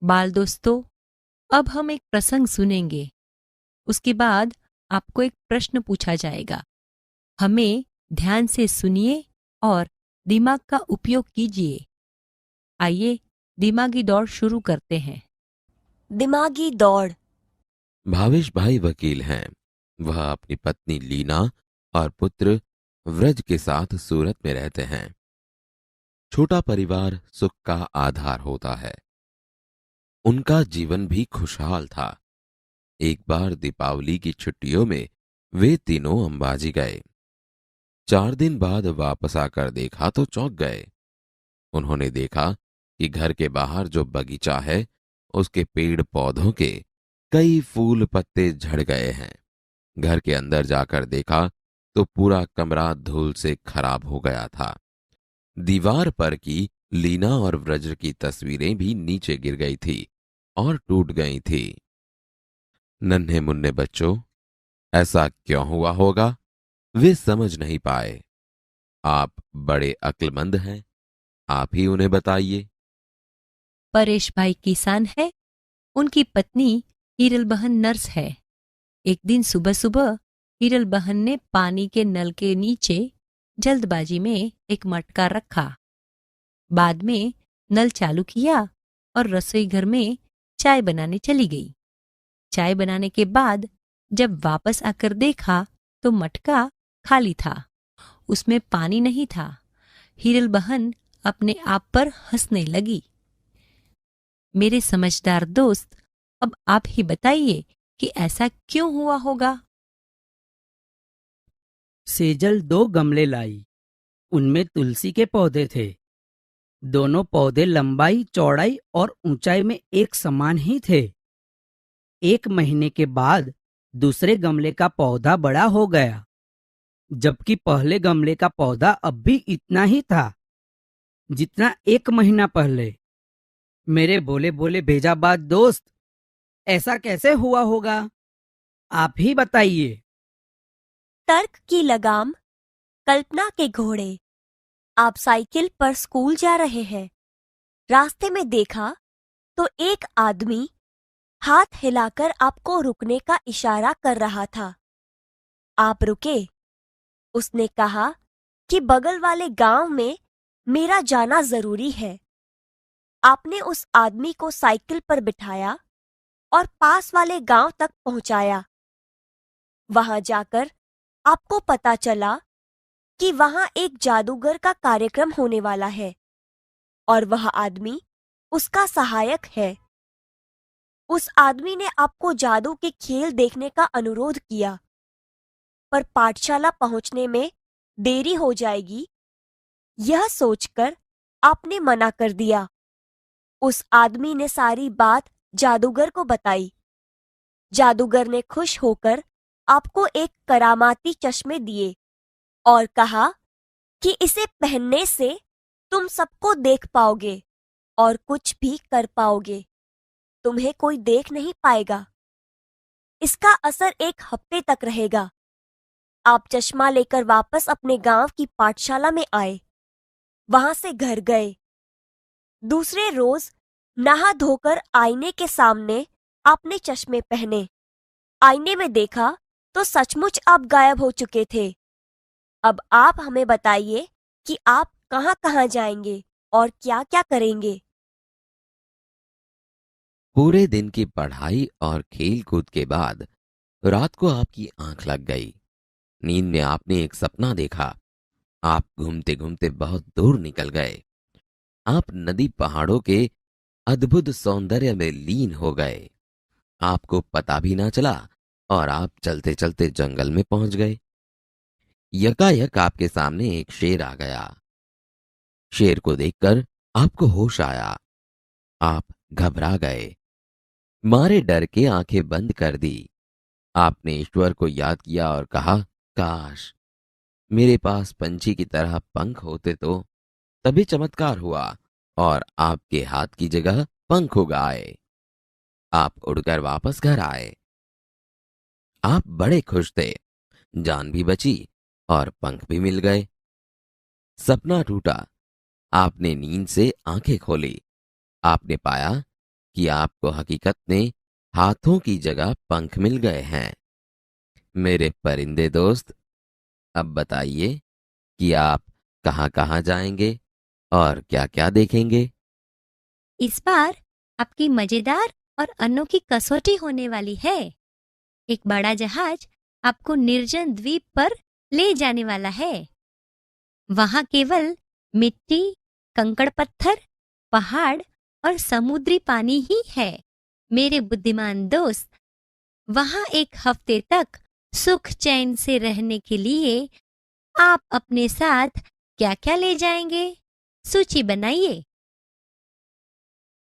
बाल दोस्तों, अब हम एक प्रसंग सुनेंगे। उसके बाद आपको एक प्रश्न पूछा जाएगा। हमें ध्यान से सुनिए और दिमाग का उपयोग कीजिए। आइए दिमागी दौड़ शुरू करते हैं। दिमागी दौड़। भावेश भाई वकील हैं। वह अपनी पत्नी लीना और पुत्र व्रज के साथ सूरत में रहते हैं। छोटा परिवार सुख का आधार होता है। उनका जीवन भी खुशहाल था। एक बार दीपावली की छुट्टियों में वे तीनों अंबाजी गए। 4 दिन बाद वापस आकर देखा तो चौंक गए। उन्होंने देखा कि घर के बाहर जो बगीचा है उसके पेड़ पौधों के कई फूल पत्ते झड़ गए हैं। घर के अंदर जाकर देखा तो पूरा कमरा धूल से खराब हो गया था। दीवार पर की लीना और व्रज की तस्वीरें भी नीचे गिर गई थी और टूट गई थी। नन्हे मुन्ने बच्चों, ऐसा क्यों हुआ होगा? वे समझ नहीं पाए। आप बड़े अक्लमंद हैं, आप ही उन्हें बताइए। परेश भाई किसान है। उनकी पत्नी हीरल बहन नर्स है। एक दिन सुबह सुबह हीरल बहन ने पानी के नल के नीचे जल्दबाजी में एक मटका रखा। बाद में नल चालू किया और रसोई घर में चाय बनाने चली गई। चाय बनाने के बाद जब वापस आकर देखा तो मटका खाली था, उसमें पानी नहीं था। हीरल बहन अपने आप पर हंसने लगी। मेरे समझदार दोस्त, अब आप ही बताइए कि ऐसा क्यों हुआ होगा। सेजल 2 गमले लाई। उनमें तुलसी के पौधे थे। दोनों पौधे लंबाई, चौड़ाई और ऊंचाई में एक समान ही थे। 1 महीने के बाद दूसरे गमले का पौधा बड़ा हो गया, जबकि पहले गमले का पौधा अब भी इतना ही था जितना 1 महीना पहले। मेरे बोले बोले भेजाबाज दोस्त, ऐसा कैसे हुआ होगा? आप ही बताइए। तर्क की लगाम, कल्पना के घोड़े। आप साइकिल पर स्कूल जा रहे हैं। रास्ते में देखा तो एक आदमी हाथ हिलाकर आपको रुकने का इशारा कर रहा था। आप रुके। उसने कहा कि बगल वाले गांव में मेरा जाना जरूरी है। आपने उस आदमी को साइकिल पर बिठाया और पास वाले गांव तक पहुंचाया। वहां जाकर आपको पता चला कि वहां एक जादूगर का कार्यक्रम होने वाला है और वह आदमी उसका सहायक है। उस आदमी ने आपको जादू के खेल देखने का अनुरोध किया, पर पाठशाला पहुंचने में देरी हो जाएगी, यह सोचकर आपने मना कर दिया। उस आदमी ने सारी बात जादूगर को बताई। जादूगर ने खुश होकर आपको एक करामाती चश्मे दिए और कहा कि इसे पहनने से तुम सबको देख पाओगे और कुछ भी कर पाओगे। तुम्हें कोई देख नहीं पाएगा। इसका असर 1 हफ्ते तक रहेगा। आप चश्मा लेकर वापस अपने गांव की पाठशाला में आए। वहां से घर गए। दूसरे रोज नहा धोकर आईने के सामने आपने चश्मे पहने। आईने में देखा तो सचमुच आप गायब हो चुके थे। अब आप हमें बताइए कि आप कहां कहां जाएंगे और क्या क्या करेंगे। पूरे दिन की पढ़ाई और खेल कूद के बाद रात को आपकी आंख लग गई। नींद में आपने एक सपना देखा। आप घूमते घूमते बहुत दूर निकल गए। आप नदी पहाड़ों के अद्भुत सौंदर्य में लीन हो गए। आपको पता भी ना चला और आप चलते चलते जंगल में पहुंच गए। यकायक आपके सामने एक शेर आ गया। शेर को देखकर आपको होश आया। आप घबरा गए। मारे डर के आंखें बंद कर दी। आपने ईश्वर को याद किया और कहा, काश मेरे पास पंछी की तरह पंख होते तो। तभी चमत्कार हुआ और आपके हाथ की जगह पंख उग आए। आप उड़कर वापस घर आए। आप बड़े खुश थे। जान भी बची और पंख भी मिल गए। सपना टूटा। आपने नींद से आंखें खोली। आपने पाया कि आपको हकीकत में हाथों की जगह पंख मिल गए हैं। मेरे परिंदे दोस्त, अब बताइए कि आप कहाँ कहाँ जाएंगे और क्या क्या देखेंगे। इस बार आपकी मजेदार और अनोखी कसौटी होने वाली है। एक बड़ा जहाज आपको निर्जन द्वीप पर ले जाने वाला है। वहां केवल मिट्टी, कंकड़ पत्थर, पहाड़ और समुद्री पानी ही है। मेरे बुद्धिमान दोस्त, वहां एक हफ्ते तक सुख चैन से रहने के लिए आप अपने साथ क्या क्या ले जाएंगे? सूची बनाइए।